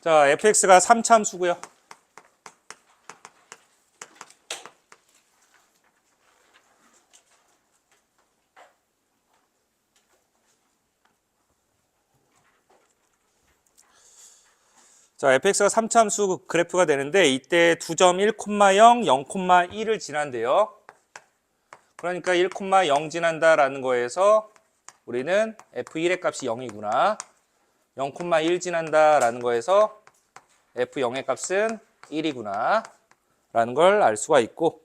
자, fx가 3참수고요. 자, fx가 3참수 그래프가 되는데 이때 2점 1,0, 0,1을 지난대요. 그러니까 1,0 지난다라는 거에서 우리는 f1의 값이 0이구나. 0,1 지난다라는 거에서 f0의 값은 1이구나. 라는 걸 알 수가 있고,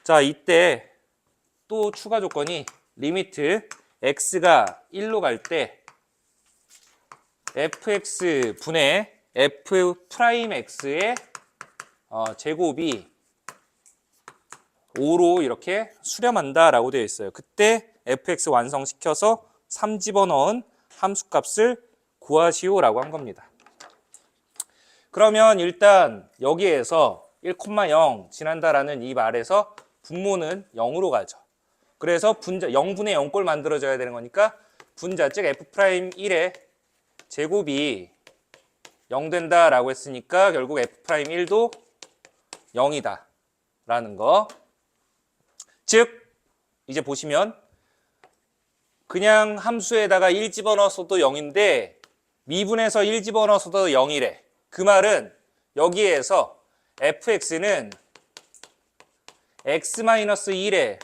자, 이때 또 추가 조건이 리미트 x가 1로 갈 때 fx 분의 f'x의 제곱이 5로 이렇게 수렴한다 라고 되어 있어요. 그때 fx 완성시켜서 3 집어넣은 함수값을 구하시오 라고 한 겁니다. 그러면 일단 여기에서 1,0 지난다라는 이 말에서 분모는 0으로 가죠. 그래서 분자 0분의 0꼴 만들어져야 되는 거니까 분자 즉 f'1의 제곱이 0 된다라고 했으니까 결국 f'1도 0이다 라는 거. 즉 이제 보시면 그냥 함수에다가 1 집어넣어서도 0인데 미분해서 1 집어넣어서도 0이래. 그 말은 여기에서 fx는 x-1의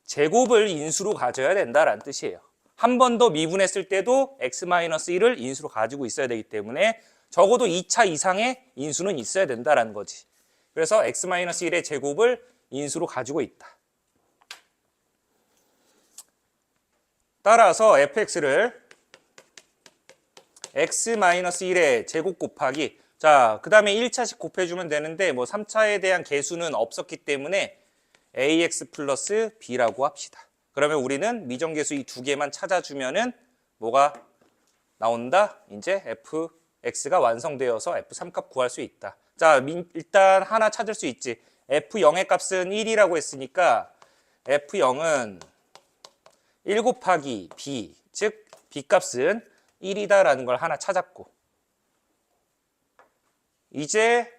제곱을 인수로 가져야 된다라는 뜻이에요. 한 번 더 미분했을 때도 x-1을 인수로 가지고 있어야 되기 때문에 적어도 2차 이상의 인수는 있어야 된다라는 거지. 그래서 x-1의 제곱을 인수로 가지고 있다. 따라서 fx를 x-1의 제곱 곱하기, 자, 그 다음에 1차씩 곱해주면 되는데 3차에 대한 개수는 없었기 때문에 ax 플러스 b라고 합시다. 그러면 우리는 미정계수 이 두 개만 찾아주면은 뭐가 나온다? 이제 fx가 완성되어서 f3 값 구할 수 있다. 자, 일단 하나 찾을 수 있지. f0의 값은 1이라고 했으니까 f0은 1 곱하기 b, 즉 b 값은 1이다라는 걸 하나 찾았고, 이제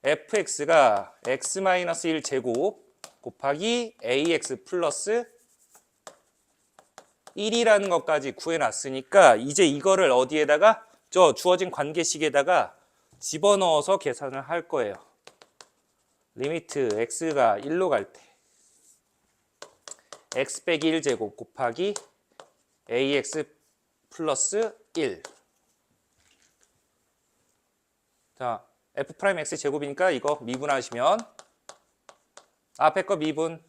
fx가 x-1 제곱 곱하기 ax 플러스 1이라는 것까지 구해놨으니까 이제 이거를 어디에다가 주어진 관계식에다가 집어넣어서 계산을 할 거예요. 리미트 x가 1로 갈 때 x 빼기 1 제곱 곱하기 ax 플러스 1. 자, f'x 제곱이니까 이거 미분하시면 앞에 거 미분,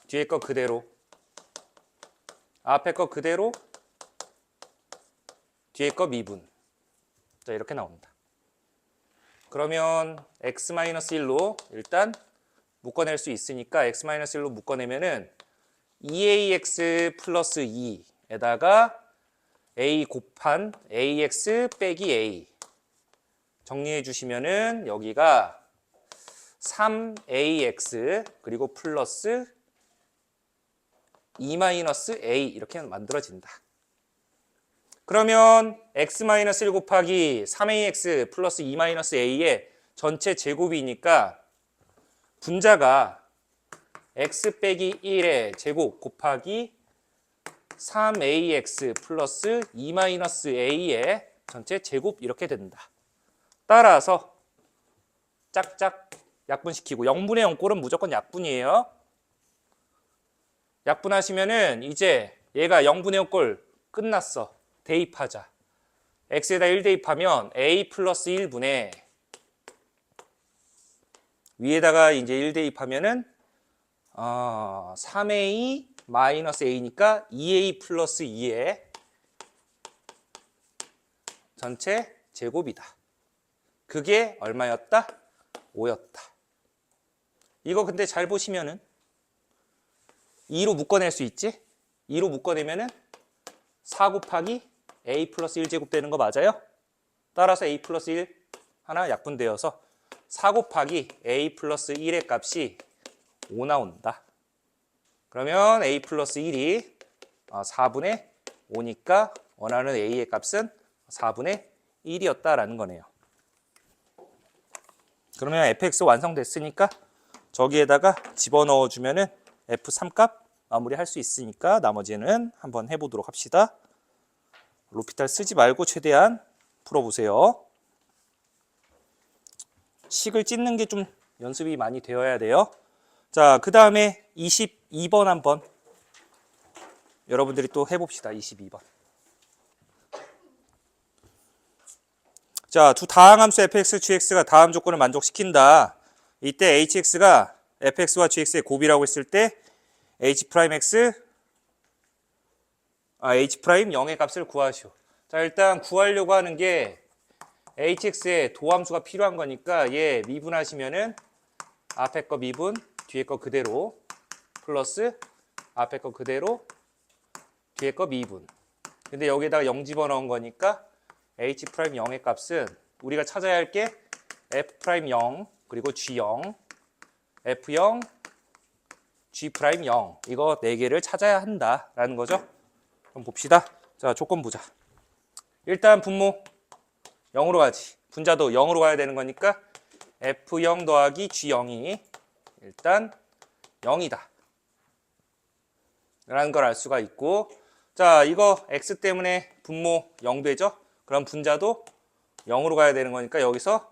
뒤에 거 그대로, 앞에 거 그대로, 뒤에 거 미분. 자, 이렇게 나옵니다. 그러면 x-1로 일단 묶어낼 수 있으니까 x-1로 묶어내면은 2ax 플러스 2에다가 a 곱한 ax 빼기 a 정리해 주시면은 여기가 3ax 그리고 플러스 2-a 이렇게 만들어진다. 그러면 x-1 곱하기 3ax 플러스 2-a의 전체 제곱이니까 분자가 x 빼기 1의 제곱 곱하기 3ax 플러스 2-a의 전체 제곱 이렇게 된다. 따라서 짝짝 약분시키고 0분의 0꼴은 무조건 약분이에요. 약분하시면은 이제 얘가 0분의 0꼴 끝났어. 대입하자. x에다 1 대입하면 a 플러스 1분의 위에다가 이제 1 대입하면은 3a 마이너스 a니까 2a 플러스 2의 전체 제곱이다. 그게 얼마였다? 5였다. 이거 근데 잘 보시면은 2로 묶어낼 수 있지? 2로 묶어내면은 4 곱하기 a 플러스 1제곱 되는 거 맞아요? 따라서 a 플러스 1 하나 약분되어서 4 곱하기 a 플러스 1의 값이 5 나온다. 그러면 a 플러스 1이 4분의 5니까 원하는 a의 값은 4분의 1이었다라는 거네요. 그러면 fx 완성됐으니까 저기에다가 집어넣어 주면은 f3 값 마무리할 수 있으니까 나머지는 한번 해보도록 합시다. 로피탈 쓰지 말고 최대한 풀어보세요. 식을 찢는 게 좀 연습이 많이 되어야 돼요. 자, 그 다음에 22번 한번 여러분들이 또 해봅시다. 22번. 자, 두 다항함수 fx, gx가 다음 조건을 만족시킨다. 이때 hx가 fx와 gx의 곱이라고 했을 때 h'x, h'0의 값을 구하시오. 자, 일단 구하려고 하는 게 hx의 도함수가 필요한 거니까 얘 미분하시면은 앞에 거 미분, 뒤에 거 그대로 플러스 앞에 거 그대로 뒤에 거 미분. 근데 여기다가 0 집어넣은 거니까 h'0의 값은 우리가 찾아야 할 게 f'0 그리고 g0 f0 g'0 이거 4개를 찾아야 한다라는 거죠. 그럼 봅시다. 자, 조건 보자. 일단 분모 0으로 가지. 분자도 0으로 가야 되는 거니까 f0 더하기 g0이 일단 0이다 라는 걸 알 수가 있고, 자, 이거 x 때문에 분모 0 되죠? 그럼 분자도 0으로 가야 되는 거니까 여기서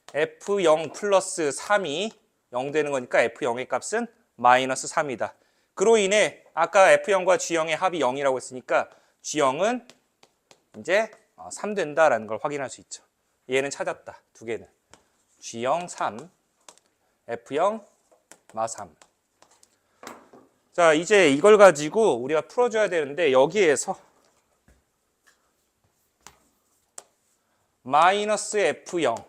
f0 플러스 3이 0 되는 거니까 f0의 값은 마이너스 3이다. 그로 인해 아까 f0과 g0의 합이 0이라고 했으니까 g0은 이제 3 된다라는 걸 확인할 수 있죠. 얘는 찾았다. 두 개는. g0 3, f0 마 3. 자, 이제 이걸 가지고 우리가 풀어줘야 되는데 여기에서 마이너스 f0,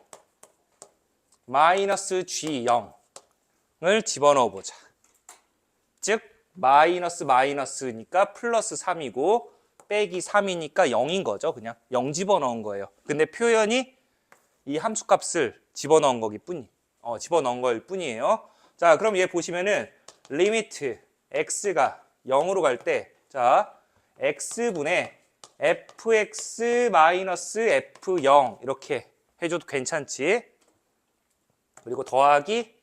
마이너스 g0을 집어넣어 보자. 즉 마이너스 마이너스니까 플러스 3이고 빼기 3이니까 0인 거죠. 그냥 0 집어넣은 거예요. 근데 표현이 이 함수값을 집어넣은 집어넣은 걸 뿐이에요. 자, 그럼 얘 보시면은 리미트 x가 0으로 갈 때, 자, x분의 fx 마이너스 f0 이렇게 해줘도 괜찮지. 그리고 더하기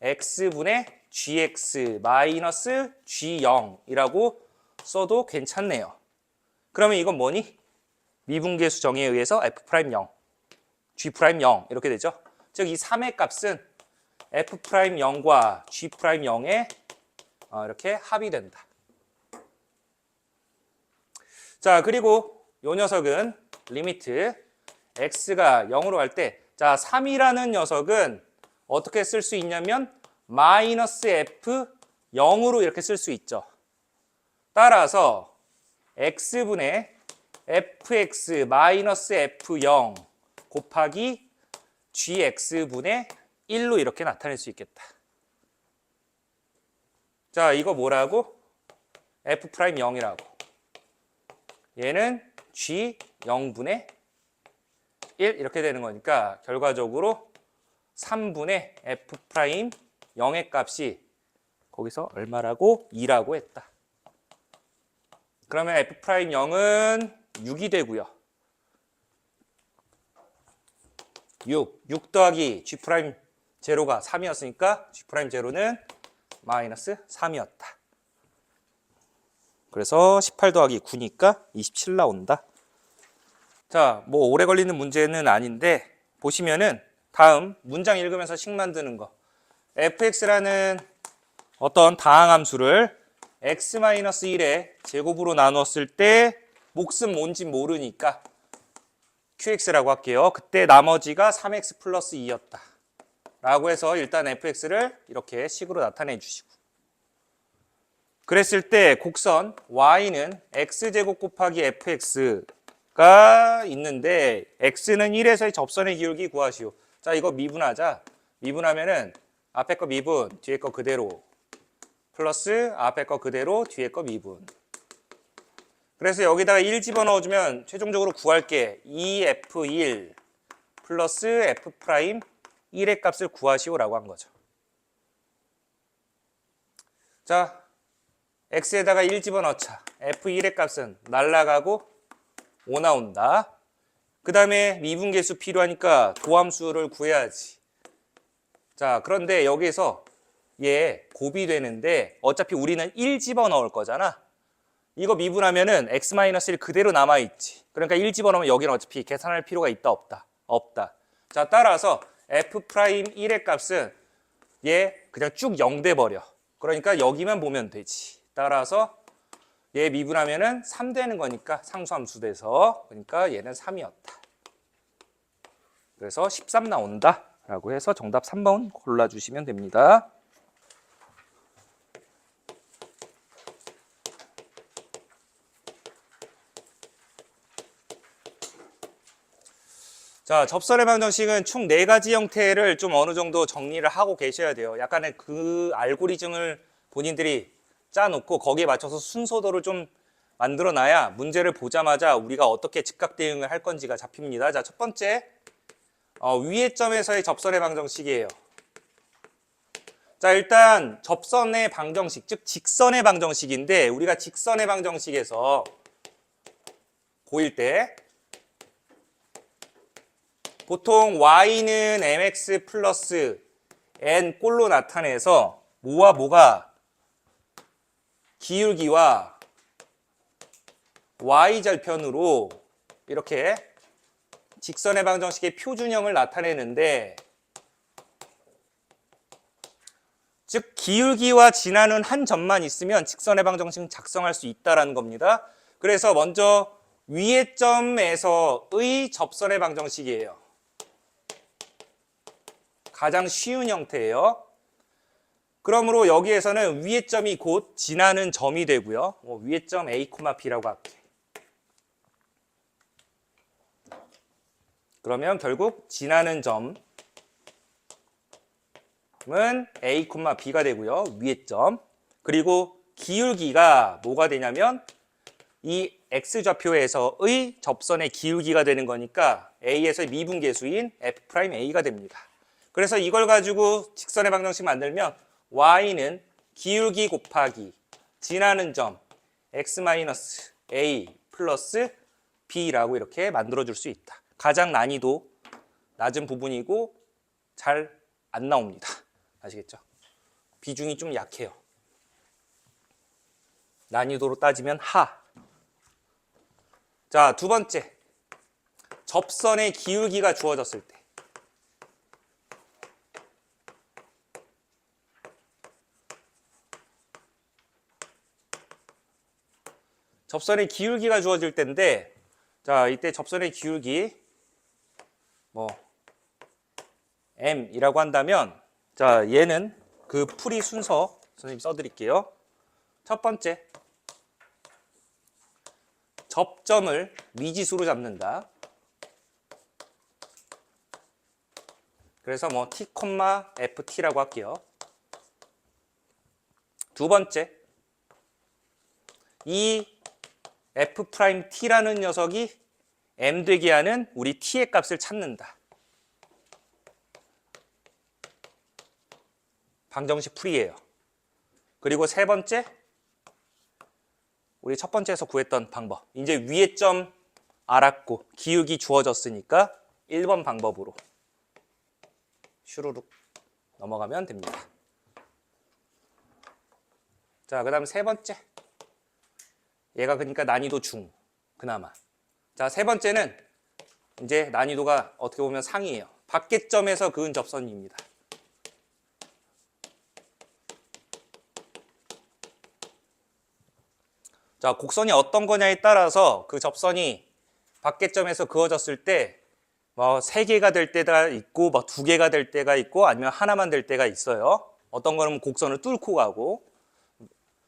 x분의 gx 마이너스 g0이라고 써도 괜찮네요. 그러면 이건 뭐니? 미분계수 정의에 의해서 f'0, g'0 이렇게 되죠. 즉 이 3의 값은 f'0과 g'0에 이렇게 합이 된다. 자, 그리고 요 녀석은 리미트 x가 0으로 갈 때, 자, 3이라는 녀석은 어떻게 쓸 수 있냐면 마이너스 f 0으로 이렇게 쓸 수 있죠. 따라서 x분의 fx 마이너스 f0 곱하기 gx분의 1로 이렇게 나타낼 수 있겠다. 자, 이거 뭐라고? f'0이라고. 얘는 g0분의 1 이렇게 되는 거니까 결과적으로 3분의 f'0의 값이 거기서 얼마라고? 2라고 했다. 그러면 f'0은 6이 되고요. 6 더하기 g'0가 3이었으니까 g'0는 마이너스 3이었다. 그래서 18 더하기 9니까 27 나온다. 자, 뭐 오래 걸리는 문제는 아닌데 보시면은 다음 문장 읽으면서 식 만드는 거. fx라는 어떤 다항함수를 x-1의 제곱으로 나눴을 때 몫은 뭔지 모르니까 qx라고 할게요. 그때 나머지가 3x 플러스 2였다. 라고 해서 일단 fx를 이렇게 식으로 나타내 주시고. 그랬을 때 곡선 y는 x제곱 곱하기 fx가 있는데 x는 1에서의 접선의 기울기 구하시오. 자, 이거 미분하자. 미분하면은 앞에 거 미분, 뒤에 거 그대로 플러스 앞에 거 그대로 뒤에 거 미분. 그래서 여기다가 1 집어넣어주면 최종적으로 구할 게 2f1 플러스 f'1의 값을 구하시오라고 한 거죠. 자, x에다가 1 집어넣자. f1의 값은 날라가고 5 나온다. 그 다음에 미분계수 필요하니까 도함수를 구해야지. 자, 그런데 여기에서 얘 곱이 되는데 어차피 우리는 1 집어넣을 거잖아. 이거 미분하면은 x-1 그대로 남아있지. 그러니까 1 집어넣으면 여기는 어차피 계산할 필요가 있다 없다? 없다. 자, 따라서 f'1의 값은 얘 그냥 쭉 0 돼버려. 그러니까 여기만 보면 되지. 따라서 얘 미분하면은 3 되는 거니까 상수함수 돼서 그러니까 얘는 3이었다. 그래서 13 나온다 라고 해서 정답 3번 골라주시면 됩니다. 자, 접선의 방정식은 총 4가지 형태를 좀 어느 정도 정리를 하고 계셔야 돼요. 약간의 그 알고리즘을 본인들이 짜놓고 거기에 맞춰서 순서도를 좀 만들어놔야 문제를 보자마자 우리가 어떻게 즉각 대응을 할 건지가 잡힙니다. 자, 첫 번째 위의 점에서의 접선의 방정식이에요. 자, 일단 접선의 방정식, 즉 직선의 방정식인데 우리가 직선의 방정식에서 고1 때 보통 y는 mx 플러스 n 꼴로 나타내서 뭐와 뭐가 기울기와 y절편으로 이렇게 직선의 방정식의 표준형을 나타내는데 즉 기울기와 진하는 한 점만 있으면 직선의 방정식은 작성할 수 있다는 겁니다. 그래서 먼저 위의 점에서의 접선의 방정식이에요. 가장 쉬운 형태예요. 그러므로 여기에서는 위의 점이 곧 지나는 점이 되고요. 위의 점 A, B라고 할게. 그러면 결국 지나는 점은 A, B가 되고요. 위의 점. 그리고 기울기가 뭐가 되냐면 이 X좌표에서의 접선의 기울기가 되는 거니까 A에서의 미분계수인 F'A가 됩니다. 그래서 이걸 가지고 직선의 방정식 만들면 y는 기울기 곱하기 지나는 점 x-a 플러스 b라고 이렇게 만들어줄 수 있다. 가장 난이도 낮은 부분이고 잘 안 나옵니다. 아시겠죠? 비중이 좀 약해요. 난이도로 따지면 하. 자, 두 번째. 접선의 기울기가 주어졌을 때 접선의 기울기가 주어질 때인데 자, 이때 접선의 기울기 m이라고 한다면 자, 얘는 그 풀이 순서 선생님 써드릴게요. 첫 번째, 접점을 미지수로 잡는다. 그래서 t, ft라고 할게요. 두 번째, 이 f't라는 녀석이 m 되게 하는 우리 t의 값을 찾는다. 방정식 풀이에요. 그리고 세 번째, 우리 첫 번째에서 구했던 방법. 이제 위의 점 알았고 기울기 주어졌으니까 1번 방법으로 슈루룩 넘어가면 됩니다. 자, 그 다음 세 번째. 얘가 그러니까 난이도 중, 그나마. 자, 세 번째는 이제 난이도가 어떻게 보면 상이에요. 밖의 점에서 그은 접선입니다. 자, 곡선이 어떤 거냐에 따라서 그 접선이 밖의 점에서 그어졌을 때 3개가 될 때가 있고 2개가 될 때가 있고 아니면 하나만 될 때가 있어요. 어떤 거는 곡선을 뚫고 가고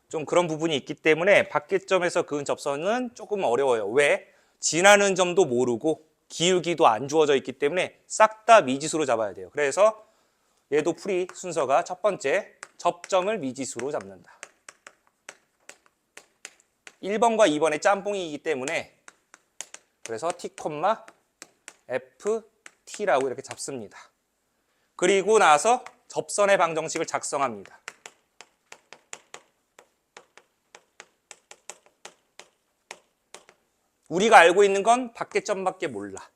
좀 그런 부분이 있기 때문에 밖의 점에서 그은 접선은 조금 어려워요. 왜? 지나는 점도 모르고 기울기도 안 주어져 있기 때문에 싹 다 미지수로 잡아야 돼요. 그래서 얘도 풀이 순서가 첫 번째, 접점을 미지수로 잡는다. 1번과 2번의 짬뽕이기 때문에 그래서 t, ft라고 이렇게 잡습니다. 그리고 나서 접선의 방정식을 작성합니다. 우리가 알고 있는 건 밖에점밖에 몰라.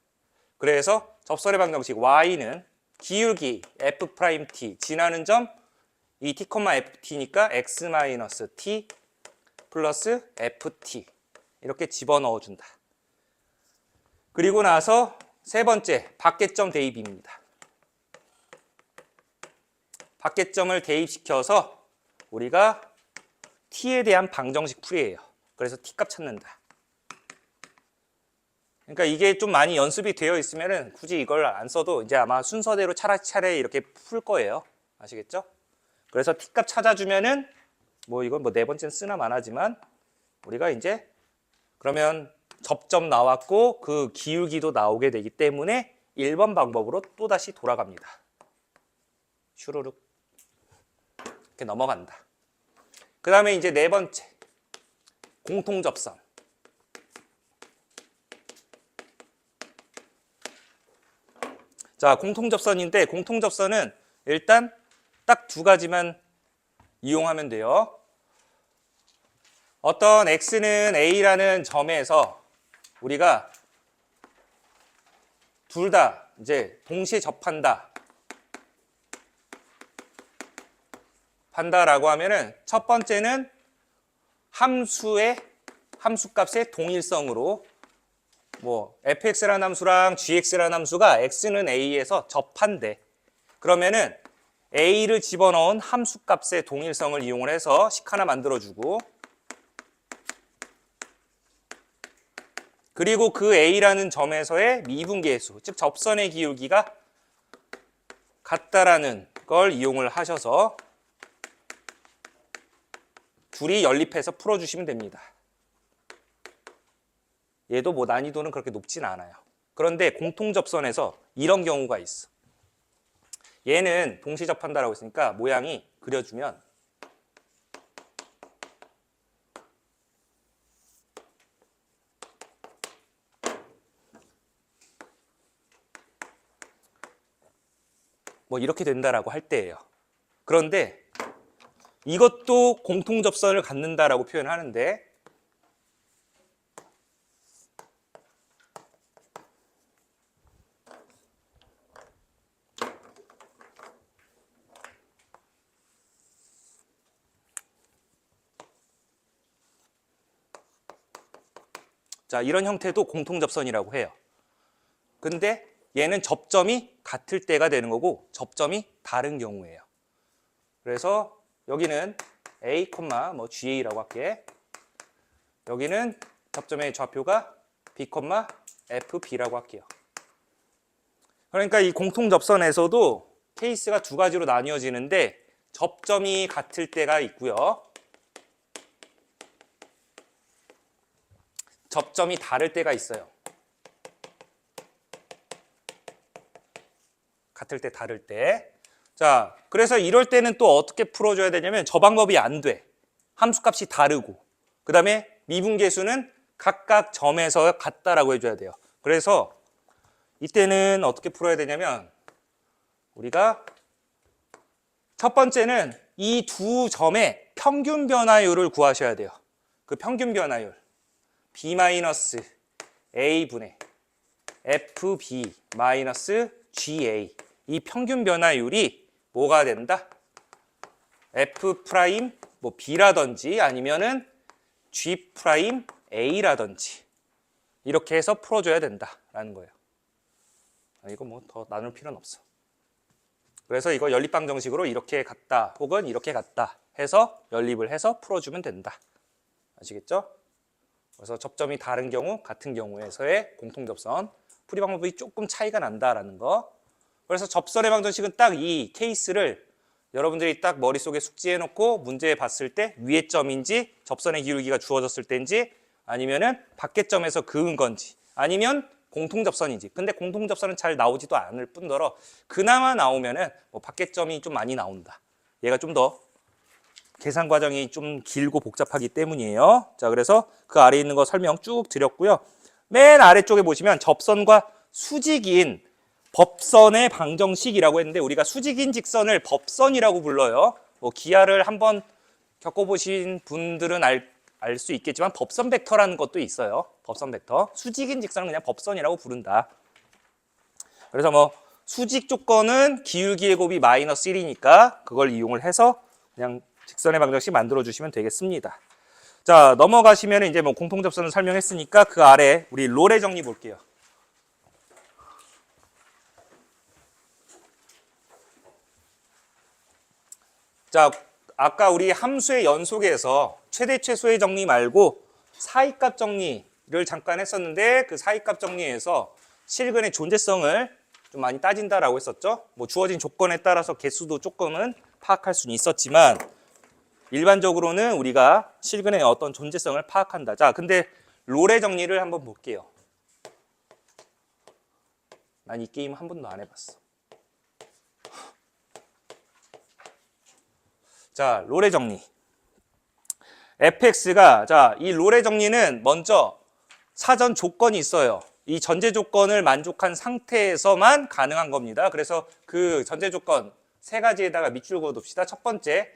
그래서 접선의 방정식 y는 기울기 f't 지나는 점 이 t, ft니까 x-t 플러스 ft 이렇게 집어넣어 준다. 그리고 나서 세 번째 밖에점 대입입니다. 밖에점을 대입시켜서 우리가 t에 대한 방정식 풀이에요. 그래서 t값 찾는다. 그러니까 이게 좀 많이 연습이 되어 있으면은 굳이 이걸 안 써도 이제 아마 순서대로 차례차례 이렇게 풀 거예요. 아시겠죠? 그래서 t값 찾아주면은 뭐 이건 뭐 네 번째는 쓰나 마나지만 우리가 이제 그러면 접점 나왔고 그 기울기도 나오게 되기 때문에 1번 방법으로 또다시 돌아갑니다. 슈루룩 이렇게 넘어간다. 그 다음에 이제 네 번째 공통접선. 자, 공통접선인데 공통접선은 일단 딱 두 가지만 이용하면 돼요. 어떤 x는 a라는 점에서 우리가 둘 다 이제 동시에 접한다. 판다라고 하면은 첫 번째는 함수값의 동일성으로 뭐 fx라는 함수랑 gx라는 함수가 x는 a에서 접한대. 그러면은 a를 집어넣은 함수값의 동일성을 이용을 해서 식 하나 만들어주고 그리고 그 a라는 점에서의 미분계수, 즉 접선의 기울기가 같다라는 걸 이용을 하셔서 둘이 연립해서 풀어주시면 됩니다. 얘도 뭐 난이도는 그렇게 높진 않아요. 그런데 공통접선에서 이런 경우가 있어. 얘는 동시 접한다라고 했으니까 모양이 그려주면 뭐 이렇게 된다라고 할 때예요. 그런데 이것도 공통접선을 갖는다라고 표현하는데 자, 이런 형태도 공통접선이라고 해요. 근데 얘는 접점이 같을 때가 되는 거고 접점이 다른 경우예요. 그래서 여기는 A, 뭐 GA라고 할게. 여기는 접점의 좌표가 B, FB라고 할게요. 그러니까 이 공통접선에서도 케이스가 두 가지로 나뉘어지는데 접점이 같을 때가 있고요. 접점이 다를 때가 있어요. 같을 때, 다를 때. 자, 그래서 이럴 때는 또 어떻게 풀어줘야 되냐면 저 방법이 안 돼. 함수값이 다르고 그 다음에 미분계수는 각각 점에서 같다라고 해줘야 돼요. 그래서 이때는 어떻게 풀어야 되냐면 우리가 첫 번째는 이 두 점의 평균 변화율을 구하셔야 돼요. 그 평균 변화율 B-A분의 FB-GA 이 평균 변화율이 뭐가 된다? F' 뭐 B라든지 아니면은 G'-A라든지 이렇게 해서 풀어줘야 된다라는 거예요. 이거 뭐 더 나눌 필요는 없어. 그래서 이거 연립방정식으로 이렇게 갔다 혹은 이렇게 갔다 해서 연립을 해서 풀어주면 된다. 아시겠죠? 그래서 접점이 다른 경우, 같은 경우에서의 공통접선 풀이 방법이 조금 차이가 난다라는 거. 그래서 접선의 방정식은 딱 이 케이스를 여러분들이 딱 머릿속에 숙지해 놓고 문제 봤을 때 위의 점인지 접선의 기울기가 주어졌을 때인지 아니면은 밖의 점에서 그은 건지 아니면 공통접선인지. 근데 공통접선은 잘 나오지도 않을 뿐더러 그나마 나오면은 뭐 밖의 점이 좀 많이 나온다. 얘가 좀 더 계산 과정이 좀 길고 복잡하기 때문이에요. 자, 그래서 그 아래에 있는 거 설명 쭉 드렸고요. 맨 아래쪽에 보시면 접선과 수직인 법선의 방정식이라고 했는데 우리가 수직인 직선을 법선이라고 불러요. 뭐 기하를 한번 겪어보신 분들은 알 수 있겠지만 법선 벡터라는 것도 있어요. 법선 벡터. 수직인 직선은 그냥 법선이라고 부른다. 그래서 뭐 수직 조건은 기울기의 곱이 마이너스 1이니까 그걸 이용을 해서 그냥 직선의 방정식 만들어 주시면 되겠습니다. 자, 넘어가시면 이제 뭐 공통접선을 설명했으니까 그 아래 우리 롤의 정리 볼게요. 자, 아까 우리 함수의 연속에서 최대 최소의 정리 말고 사이값 정리를 잠깐 했었는데 그 사이값 정리에서 실근의 존재성을 좀 많이 따진다라고 했었죠. 뭐 주어진 조건에 따라서 개수도 조금은 파악할 수는 있었지만 일반적으로는 우리가 실근의 어떤 존재성을 파악한다. 자, 근데 롤의 정리를 한번 볼게요. 난 이 게임 한 번도 안 해봤어. 자, 롤의 정리. fx가, 자, 이 롤의 정리는 먼저 사전 조건이 있어요. 이 전제 조건을 만족한 상태에서만 가능한 겁니다. 그래서 그 전제 조건 세 가지에다가 밑줄 그어둡시다. 첫 번째,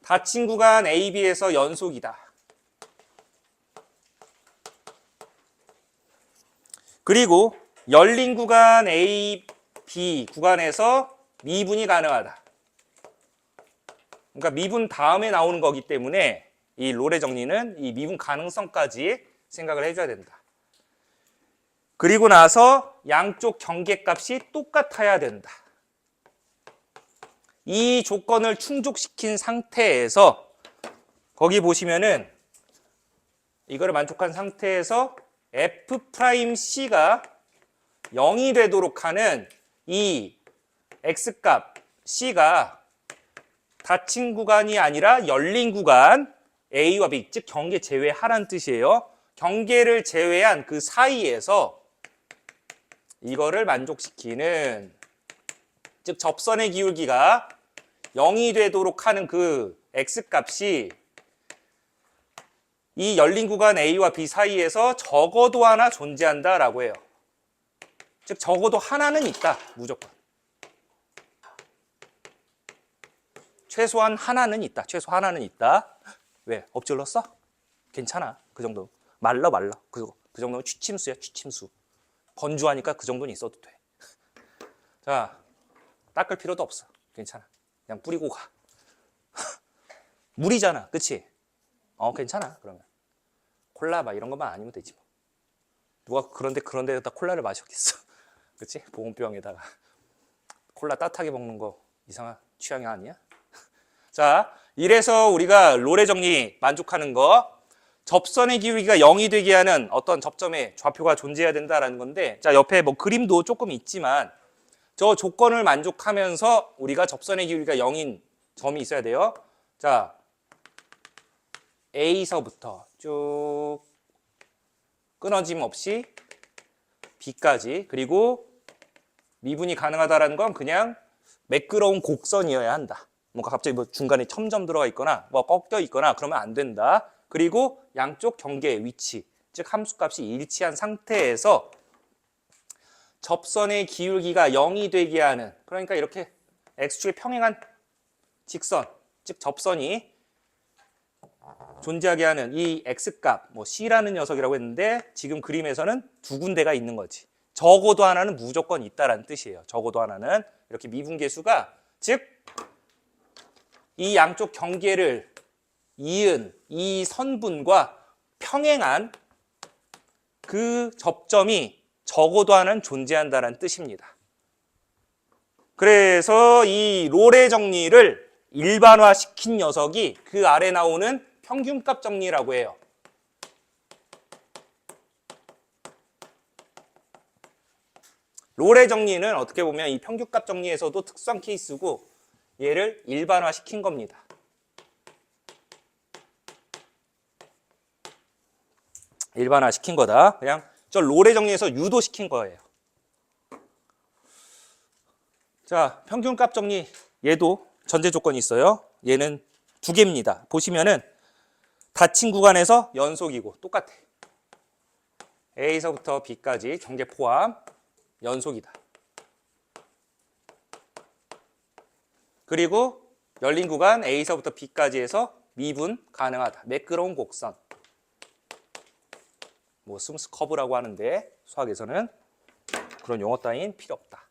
닫힌 구간 A, B에서 연속이다. 그리고 열린 구간 A, B 구간에서 미분이 가능하다. 그러니까 미분 다음에 나오는 거기 때문에 이 롤의 정리는 이 미분 가능성까지 생각을 해줘야 된다. 그리고 나서 양쪽 경계값이 똑같아야 된다. 이 조건을 충족시킨 상태에서 거기 보시면은 이거를 만족한 상태에서 F'C가 0이 되도록 하는 이 X값 C가 닫힌 구간이 아니라 열린 구간 A와 B, 즉 경계 제외하라는 뜻이에요. 경계를 제외한 그 사이에서 이거를 만족시키는, 즉 접선의 기울기가 0이 되도록 하는 그 X값이 이 열린 구간 A와 B 사이에서 적어도 하나 존재한다라고 해요. 즉 적어도 하나는 있다, 무조건. 최소한 하나는 있다. 최소 하나는 있다. 왜? 엎질렀어? 괜찮아. 그 정도. 말라. 그 정도면 취침수야, 취침수. 건조하니까 그 정도는 있어도 돼. 자, 닦을 필요도 없어. 괜찮아. 그냥 뿌리고 가. 물이잖아. 그치? 괜찮아. 그러면. 콜라 막 이런 것만 아니면 되지 뭐. 누가 그런 데다 콜라를 마셨겠어. 그치? 보온병에다가. 콜라 따뜻하게 먹는 거 이상한 취향이 아니야? 자, 이래서 우리가 롤의 정리 만족하는 거, 접선의 기울기가 0이 되게 하는 어떤 접점에 좌표가 존재해야 된다라는 건데, 자, 옆에 뭐 그림도 조금 있지만 저 조건을 만족하면서 우리가 접선의 기울기가 0인 점이 있어야 돼요. 자, A서부터 쭉 끊어짐 없이 B까지, 그리고 미분이 가능하다라는 건 그냥 매끄러운 곡선이어야 한다. 뭔가 갑자기 뭐 중간에 첨점 들어가 있거나 뭐 꺾여 있거나 그러면 안 된다. 그리고 양쪽 경계의 위치, 즉 함수값이 일치한 상태에서 접선의 기울기가 0이 되게 하는, 그러니까 이렇게 x축에 평행한 직선, 즉 접선이 존재하게 하는 이 x값, 뭐 c라는 녀석이라고 했는데 지금 그림에서는 두 군데가 있는 거지. 적어도 하나는 무조건 있다라는 뜻이에요. 적어도 하나는. 이렇게 미분계수가, 즉 이 양쪽 경계를 이은 이 선분과 평행한 그 접점이 적어도 하나는 존재한다는 뜻입니다. 그래서 이 롤의 정리를 일반화시킨 녀석이 그 아래 나오는 평균값 정리라고 해요. 롤의 정리는 어떻게 보면 이 평균값 정리에서도 특수한 케이스고 얘를 일반화시킨 겁니다. 일반화시킨 거다. 그냥 저 롤의 정리에서 유도시킨 거예요. 자, 평균값 정리, 얘도 전제 조건이 있어요. 얘는 두 개입니다. 보시면은 닫힌 구간에서 연속이고 똑같아. A서부터 B까지 경계 포함 연속이다. 그리고 열린 구간 A서부터 B까지 해서 미분 가능하다. 매끄러운 곡선. 뭐 스무스 커브라고 하는데 수학에서는 그런 용어 따윈 필요 없다.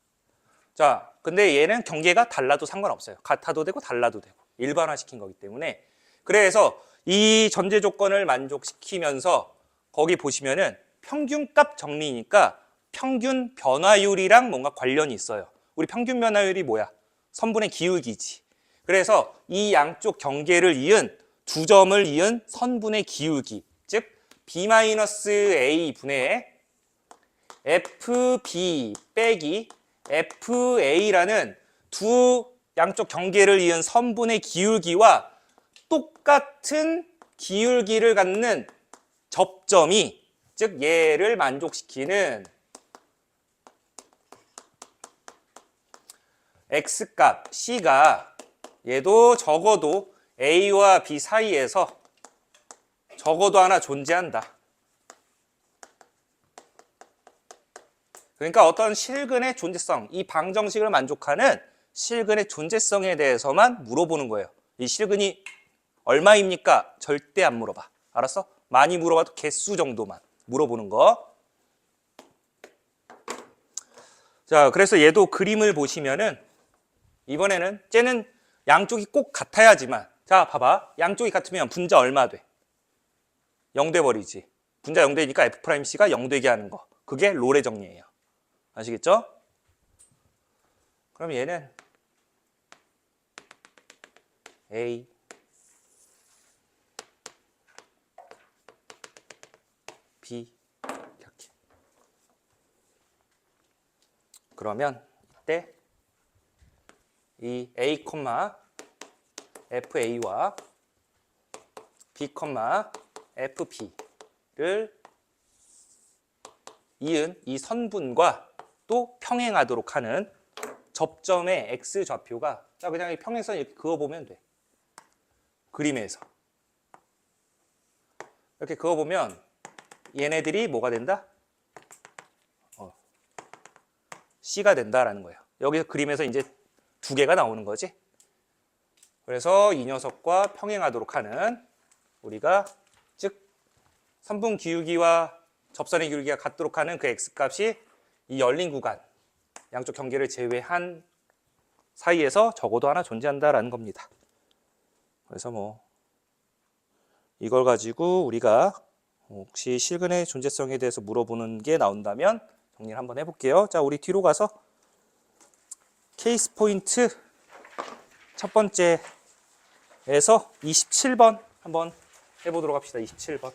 자, 근데 얘는 경계가 달라도 상관없어요. 같아도 되고 달라도 되고 일반화시킨 거기 때문에. 그래서 이 전제 조건을 만족시키면서 거기 보시면은 평균값 정리니까 평균 변화율이랑 뭔가 관련이 있어요. 우리 평균 변화율이 뭐야? 선분의 기울기지. 그래서 이 양쪽 경계를 이은 두 점을 이은 선분의 기울기, 즉 b-a 분의 fb 빼기 fa라는 두 양쪽 경계를 이은 선분의 기울기와 똑같은 기울기를 갖는 접점이, 즉 얘를 만족시키는 x값 c가 얘도 적어도 a와 b 사이에서 적어도 하나 존재한다. 그러니까 어떤 실근의 존재성, 이 방정식을 만족하는 실근의 존재성에 대해서만 물어보는 거예요. 이 실근이 얼마입니까? 절대 안 물어봐. 알았어? 많이 물어봐도 개수 정도만 물어보는 거. 자, 그래서 얘도 그림을 보시면은 이번에는 쟤는 양쪽이 꼭 같아야지만, 자 봐봐, 양쪽이 같으면 분자 얼마 돼? 0 돼버리지. 분자 0 되니까 F'C가 0 되게 하는 거, 그게 롤의 정리예요. 아시겠죠? 그럼 얘는 A B 이렇게. 그러면 이때 이 A, FA와 B, FP를 이은 이 선분과 또 평행하도록 하는 접점의 x좌표가, 자 그냥 이 평행선 이렇게 그어보면 돼. 그림에서 이렇게 그어보면 얘네들이 뭐가 된다? C가 된다라는 거예요. 여기서 그림에서 이제 두 개가 나오는 거지. 그래서 이 녀석과 평행하도록 하는, 우리가 즉 선분 기울기와 접선의 기울기가 같도록 하는 그 x값이 이 열린 구간, 양쪽 경계를 제외한 사이에서 적어도 하나 존재한다라는 겁니다. 그래서 뭐 이걸 가지고 우리가 혹시 실근의 존재성에 대해서 물어보는 게 나온다면 정리를 한번 해볼게요. 자, 우리 뒤로 가서 케이스 포인트 첫 번째에서 27번 한번 해보도록 합시다. 27번.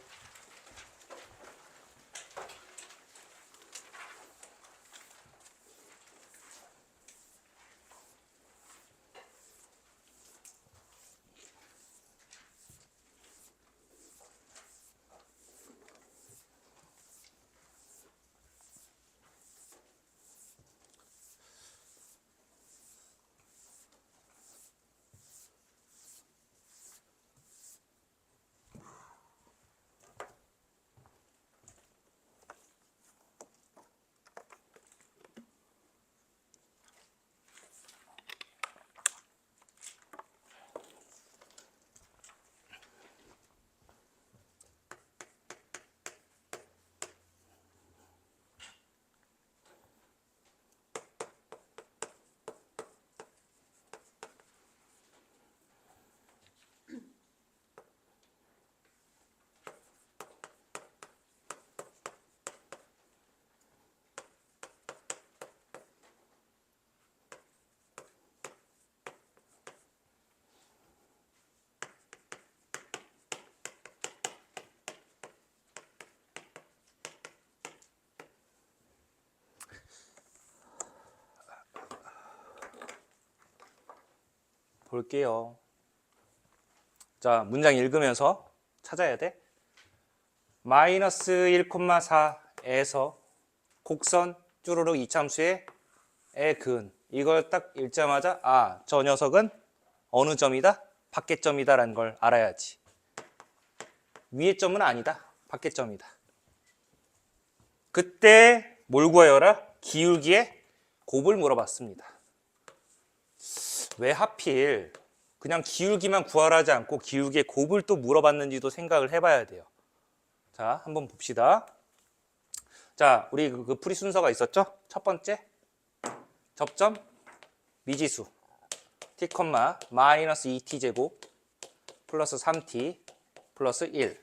볼게요. 자, 문장 읽으면서 찾아야 돼. 마이너스 1,4에서 곡선 쭈루룩 이참수의 근, 이걸 딱 읽자마자 저 녀석은 어느 점이다? 밖의 점이다 라는 걸 알아야지. 위의 점은 아니다. 밖의 점이다. 그때 뭘 구하여라? 기울기의 곱을 물어봤습니다. 왜 하필 그냥 기울기만 구하라지 않고 기울기의 곱을 또 물어봤는지도 생각을 해봐야 돼요. 자, 한번 봅시다. 자, 우리 그 풀이 순서가 있었죠? 첫 번째, 접점, 미지수, t, 마이너스 2t 제곱 플러스 3t 플러스 1.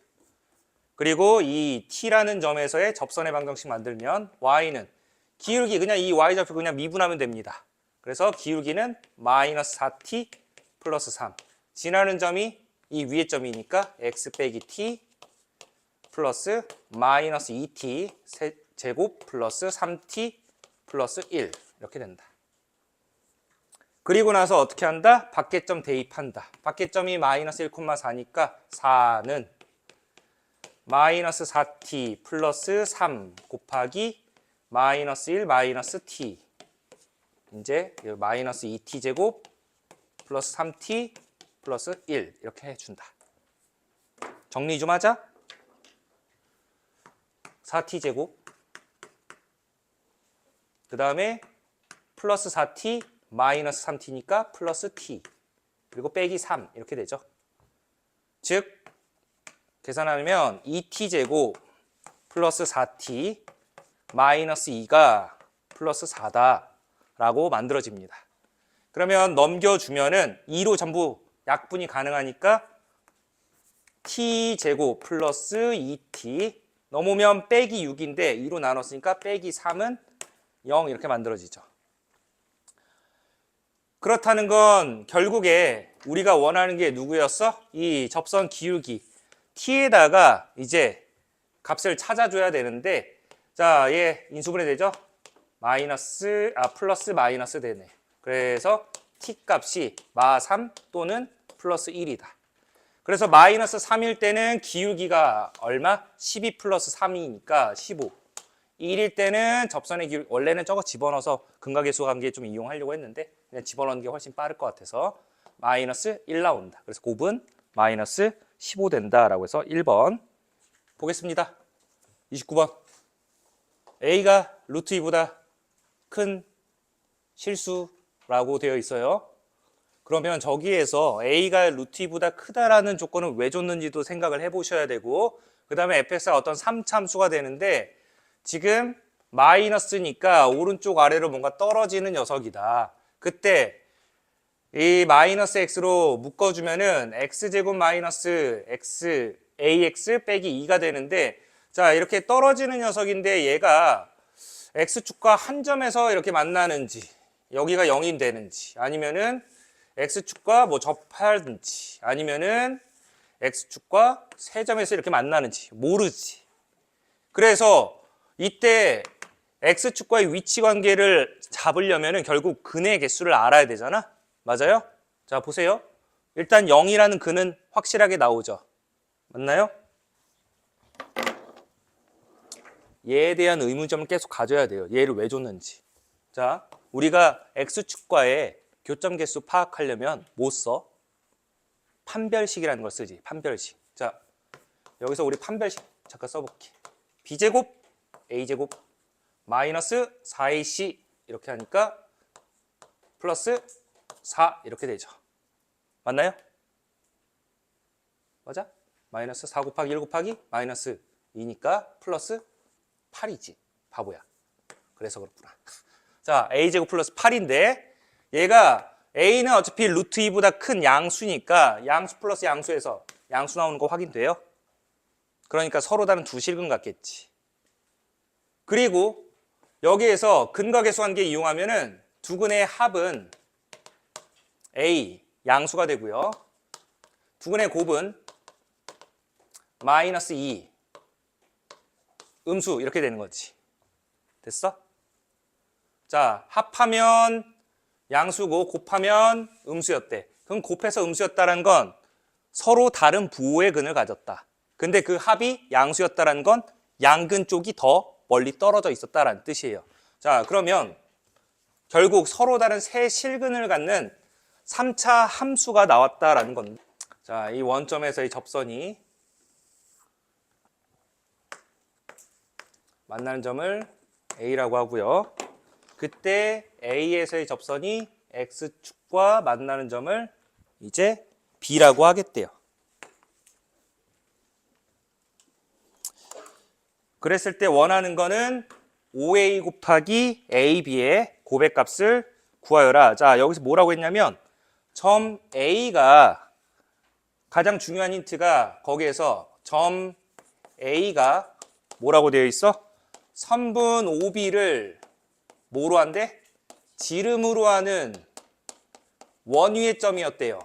그리고 이 t라는 점에서의 접선의 방정식 만들면 y는 기울기, 그냥 이 y좌표 그냥 미분하면 됩니다. 그래서 기울기는 마이너스 4t 플러스 3. 지나는 점이 이 위의 점이니까 x 빼기 t 플러스 마이너스 2t 제곱 플러스 3t 플러스 1 이렇게 된다. 그리고 나서 어떻게 한다? 밖에점 대입한다. 밖에점이 마이너스 1,4니까 4는 마이너스 4t 플러스 3 곱하기 마이너스 1 마이너스 t 이제 마이너스 2t 제곱 플러스 3t 플러스 1 이렇게 해준다. 정리 좀 하자. 4t 제곱 그 다음에 플러스 4t 마이너스 3t니까 플러스 t 그리고 빼기 3 이렇게 되죠. 즉 계산하면 2t 제곱 플러스 4t 마이너스 2가 플러스 4다 라고 만들어집니다. 그러면 넘겨주면은 2로 전부 약분이 가능하니까 t 제곱 플러스 2t 넘으면 빼기 6인데 2로 나눴으니까 빼기 3은 0 이렇게 만들어지죠. 그렇다는 건 결국에 우리가 원하는 게 누구였어? 이 접선 기울기 t에다가 이제 값을 찾아줘야 되는데 자, 얘 인수분해 되죠? 플러스 마이너스 되네. 그래서 t 값이 마3 또는 플러스 1이다. 그래서 마이너스 3일 때는 기울기가 얼마? 12 플러스 3이니까 15. 1일 때는 접선의 기울기, 원래는 저거 집어넣어서 근각계수 관계 좀 이용하려고 했는데 그냥 집어넣는 게 훨씬 빠를 것 같아서 마이너스 1 나온다. 그래서 곱은 마이너스 15 된다라고 해서 1번 보겠습니다. 29번 A가 루트 2보다 큰 실수라고 되어 있어요. 그러면 저기에서 A가 루트 2보다 크다라는 조건을 왜 줬는지도 생각을 해보셔야 되고 그 다음에 fx가 어떤 3참수가 되는데 지금 마이너스니까 오른쪽 아래로 뭔가 떨어지는 녀석이다. 그때 이 마이너스 x로 묶어주면은 x제곱 마이너스 x ax 빼기 2가 되는데 자 이렇게 떨어지는 녀석인데 얘가 x축과 한 점에서 이렇게 만나는지 여기가 0이 되는지 아니면은 x축과 뭐 접하든지 아니면은 x축과 세 점에서 이렇게 만나는지 모르지. 그래서 이때 x축과의 위치 관계를 잡으려면은 결국 근의 개수를 알아야 되잖아. 맞아요? 자 보세요. 일단 0이라는 근은 확실하게 나오죠. 맞나요? 얘에 대한 의문점을 계속 가져야 돼요. 얘를 왜 줬는지. 자, 우리가 x축과의 교점 개수 파악하려면 뭐 써? 판별식이라는 걸 쓰지. 판별식. 자, 여기서 우리 판별식 잠깐 써볼게. b제곱 a제곱 마이너스 4ac 이렇게 하니까 플러스 4 이렇게 되죠. 맞나요? 맞아? 마이너스 4 곱하기 1 곱하기 마이너스 2니까 플러스 8이지. 바보야. 그래서 그렇구나. 자, a제곱 플러스 8인데 얘가 a는 어차피 루트 2보다 큰 양수니까 양수 플러스 양수에서 양수 나오는 거 확인돼요? 그러니까 서로 다른 두 실근 같겠지. 그리고 여기에서 근각계수 관계 이용하면은 두 근의 합은 a 양수가 되고요. 두 근의 곱은 마이너스 2 음수 이렇게 되는 거지. 됐어? 자, 합하면 양수고 곱하면 음수였대. 그럼 곱해서 음수였다는 건 서로 다른 부호의 근을 가졌다. 근데 그 합이 양수였다는 건 양근 쪽이 더 멀리 떨어져 있었다라는 뜻이에요. 자, 그러면 결국 서로 다른 세 실근을 갖는 3차 함수가 나왔다라는 건데 자, 이 원점에서의 접선이 만나는 점을 A라고 하고요. 그때 A에서의 접선이 X축과 만나는 점을 이제 B라고 하겠대요. 그랬을 때 원하는 거는 OA 곱하기 AB의 고백값을 구하여라. 자, 여기서 뭐라고 했냐면 점 A가 가장 중요한 힌트가 거기에서 점 A가 뭐라고 되어 있어? 선분 OB를 뭐로 한대? 지름으로 하는 원위의 점이었대요.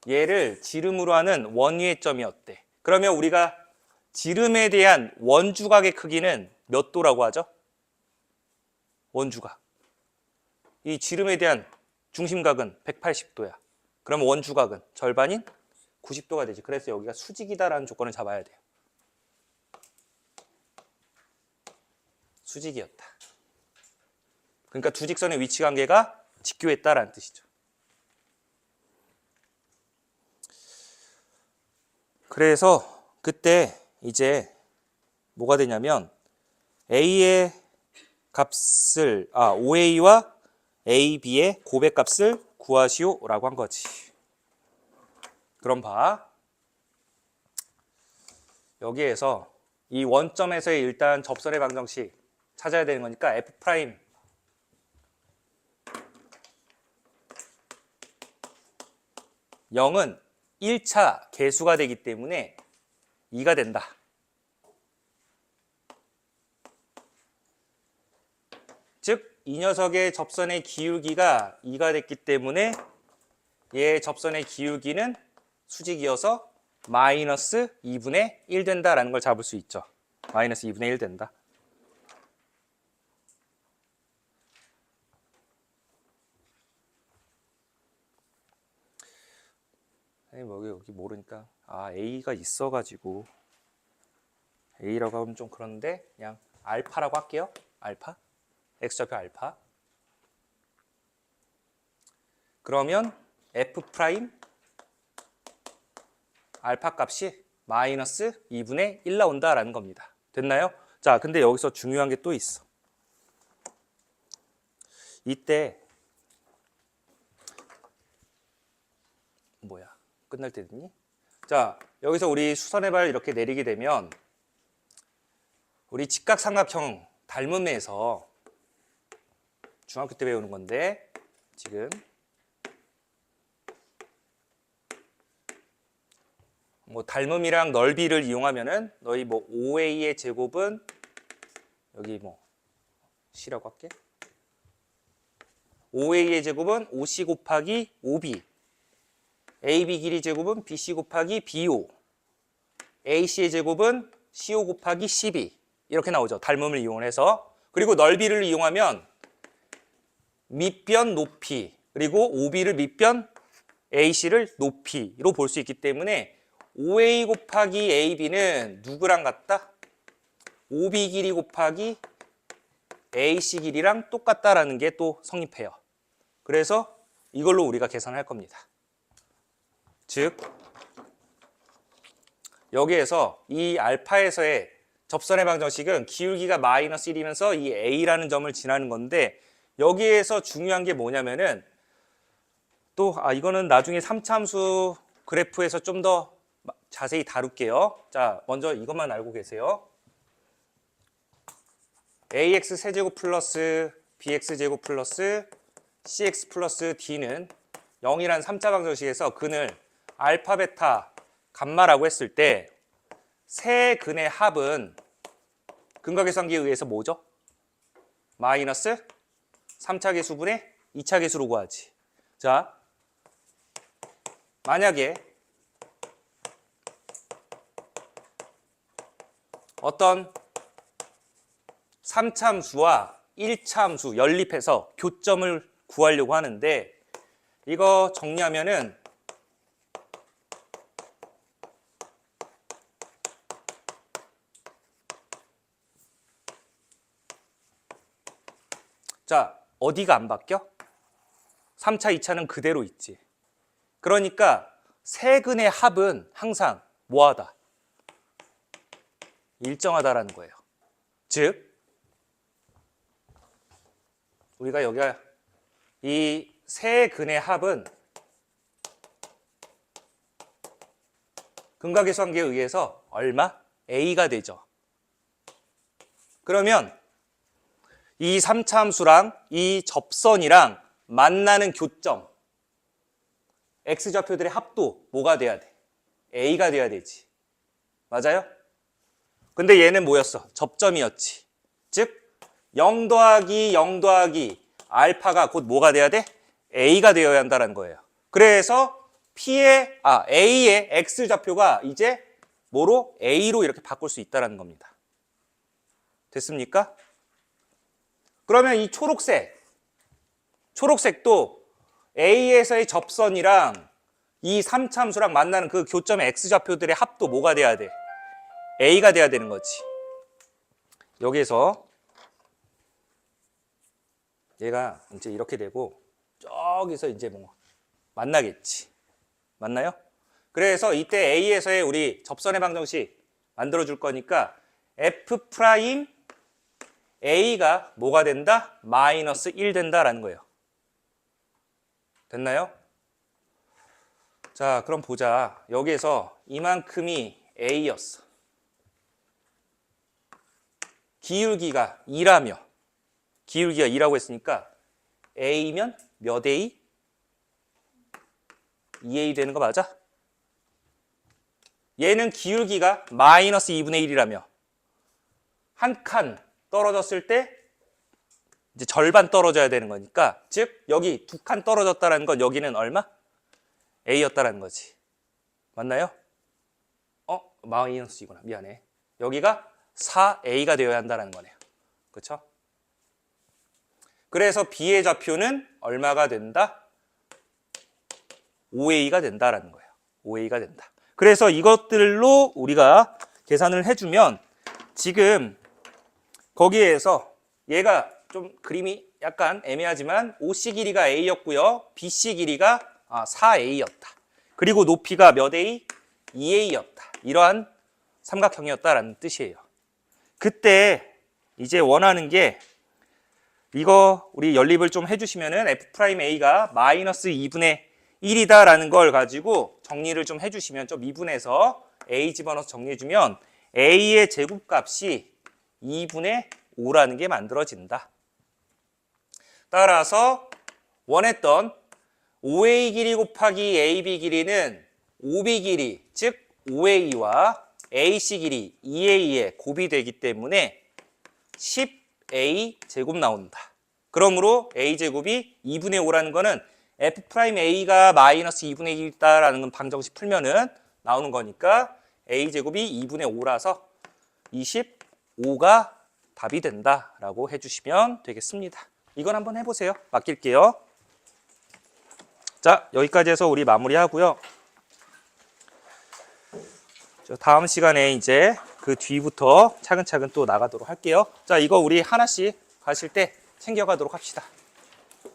얘를 지름으로 하는 원위의 점이었대. 그러면 우리가 지름에 대한 원주각의 크기는 몇 도라고 하죠? 원주각. 이 지름에 대한 중심각은 180도야. 그럼 원주각은 절반인 90도가 되지. 그래서 여기가 수직이다라는 조건을 잡아야 돼요. 수직이었다. 그러니까 두 직선의 위치 관계가 직교했다라는 뜻이죠. 그래서 그때 이제 뭐가 되냐면 A의 값을 OA와 AB의 고백값을 구하시오라고 한 거지. 그럼 봐. 여기에서 이 원점에서의 일단 접선의 방정식 찾아야 되는 거니까 F' 0은 1차 개수가 되기 때문에 2가 된다. 즉 이 녀석의 접선의 기울기가 2가 됐기 때문에 얘의 접선의 기울기는 수직이어서 마이너스 2분의 1 된다라는 걸 잡을 수 있죠. 마이너스 2분의 1 된다. 뭐 여기 모르니까 A가 있어가지고 A라고 하면 좀 그런데 그냥 알파라고 할게요. 알파. X좌표 알파. 그러면 F' 알파 값이 마이너스 2분의 1 나온다라는 겁니다. 됐나요? 자, 근데 여기서 중요한 게 또 있어. 이때 뭐야? 끝날 때 됐니? 자, 여기서 우리 수선의 발 이렇게 내리게 되면 우리 직각삼각형 닮음에서 중학교 때 배우는 건데 지금 뭐 닮음이랑 넓이를 이용하면은 너희 뭐 OA의 제곱은 여기 뭐 C라고 할게. OA의 제곱은 OC 곱하기 OB. AB 길이 제곱은 BC 곱하기 BO. AC의 제곱은 CO 곱하기 CB. 이렇게 나오죠. 닮음을 이용해서. 그리고 넓이를 이용하면 밑변 높이 그리고 OB를 밑변 AC를 높이로 볼 수 있기 때문에 OA 곱하기 AB는 누구랑 같다? OB 길이 곱하기 AC 길이랑 똑같다라는 게 또 성립해요. 그래서 이걸로 우리가 계산할 겁니다. 즉 여기에서 이 알파에서의 접선의 방정식은 기울기가 마이너스 1이면서 이 A라는 점을 지나는 건데 여기에서 중요한 게 뭐냐면은 또 이거는 나중에 3차 함수 그래프에서 좀 더 자세히 다룰게요. 자, 먼저 이것만 알고 계세요. ax 세제곱 플러스 bx 제곱 플러스 cx 플러스 d는 0이란 3차 방정식에서 근을 알파, 베타, 감마라고 했을 때 세 근의 합은 근각계산기에 의해서 뭐죠? 마이너스 3차 계수분의 2차 계수로 구하지. 자, 만약에 어떤 3차 함수와 1차 함수 연립해서 교점을 구하려고 하는데 이거 정리하면은 자, 어디가 안 바뀌어? 3차, 2차는 그대로 있지. 그러니까 세 근의 합은 항상 뭐하다? 일정하다라는 거예요. 즉 우리가 여기가 이 세 근의 합은 근각계수관계에 의해서 얼마? A가 되죠. 그러면 이 3차 함수랑 이 접선이랑 만나는 교점 X좌표들의 합도 뭐가 돼야 돼? A가 돼야 되지. 맞아요? 근데 얘는 뭐였어? 접점이었지. 즉 0 더하기 0 더하기 알파가 곧 뭐가 돼야 돼? A가 되어야 한다는 거예요. 그래서 A의 X좌표가 이제 뭐로? A로 이렇게 바꿀 수 있다는 겁니다. 됐습니까? 그러면 이 초록색도 A에서의 접선이랑 이 3차 함수랑 만나는 그 교점의 X좌표들의 합도 뭐가 돼야 돼? A가 돼야 되는 거지. 여기에서 얘가 이제 이렇게 되고 저기서 이제 뭐 만나겠지. 맞나요? 그래서 이때 A에서의 우리 접선의 방정식 만들어 줄 거니까 F 프라임 A가 뭐가 된다? 마이너스 1 된다라는 거예요. 됐나요? 자, 그럼 보자. 여기에서 이만큼이 A였어. 기울기가 2라며. 기울기가 2라고 했으니까 A면 몇 A? 2A 되는 거 맞아? 얘는 기울기가 마이너스 2분의 1이라며. 한 칸 떨어졌을 때 이제 절반 떨어져야 되는 거니까, 즉 여기 2칸 떨어졌다는 건 여기는 얼마? A였다는 거지. 맞나요? 마이너스 이구나. 미안해. 여기가 4A가 되어야 한다는 거네요. 그렇죠? 그래서 B의 좌표는 얼마가 된다? 5A가 된다라는 거예요. 5A가 된다. 그래서 이것들로 우리가 계산을 해주면 지금 거기에서 얘가 좀 그림이 약간 애매하지만 OC 길이가 A였고요. BC 길이가 4A였다. 그리고 높이가 몇 A? 2A였다. 이러한 삼각형이었다라는 뜻이에요. 그때 이제 원하는 게 이거 우리 연립을 좀 해주시면은 F'A가 마이너스 2분의 1이다라는 걸 가지고 정리를 좀 해주시면 좀 미분해서 A 집어넣어서 정리해주면 A의 제곱값이 2분의 5라는 게 만들어진다. 따라서 원했던 OA 길이 곱하기 AB 길이는 OB 길이, 즉 OA와 AC 길이 2A의 곱이 되기 때문에 10A 제곱 나온다. 그러므로 A 제곱이 2분의 5라는 거는 F'A가 마이너스 2분의 1이다라는 방정식 풀면은 나오는 거니까 A 제곱이 2분의 5라서 25가 답이 된다라고 해주시면 되겠습니다. 이건 한번 해보세요. 맡길게요. 자, 여기까지 해서 우리 마무리하고요. 다음 시간에 이제 그 뒤부터 차근차근 또 나가도록 할게요. 자, 이거 우리 하나씩 가실 때 챙겨가도록 합시다.